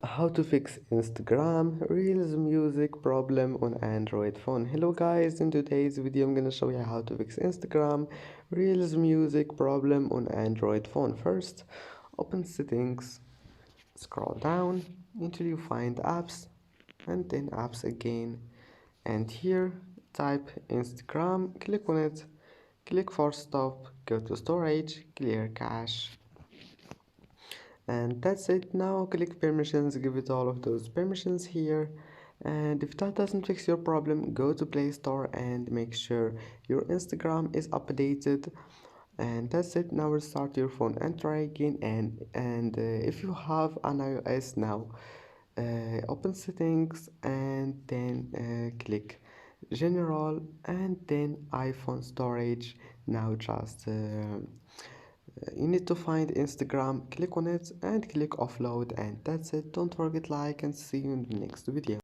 How to fix Instagram Reels music problem on Android phone. Hello guys, in today's video I'm gonna show you how to fix Instagram Reels music problem on Android phone. First, open settings, scroll down until you find apps and then apps again, and here type Instagram, click on it, click force stop, go to storage, clear cache, and that's it. Now click permissions, give it all of those permissions here, and if that doesn't fix your problem, go to Play Store and make sure your Instagram is updated. And that's it. Now restart your phone and try again, and if you have an iOS now, open settings and then click general and then iPhone storage. Now just you need to find Instagram, click on it and click offload, and that's it. Don't forget like and see you in the next video.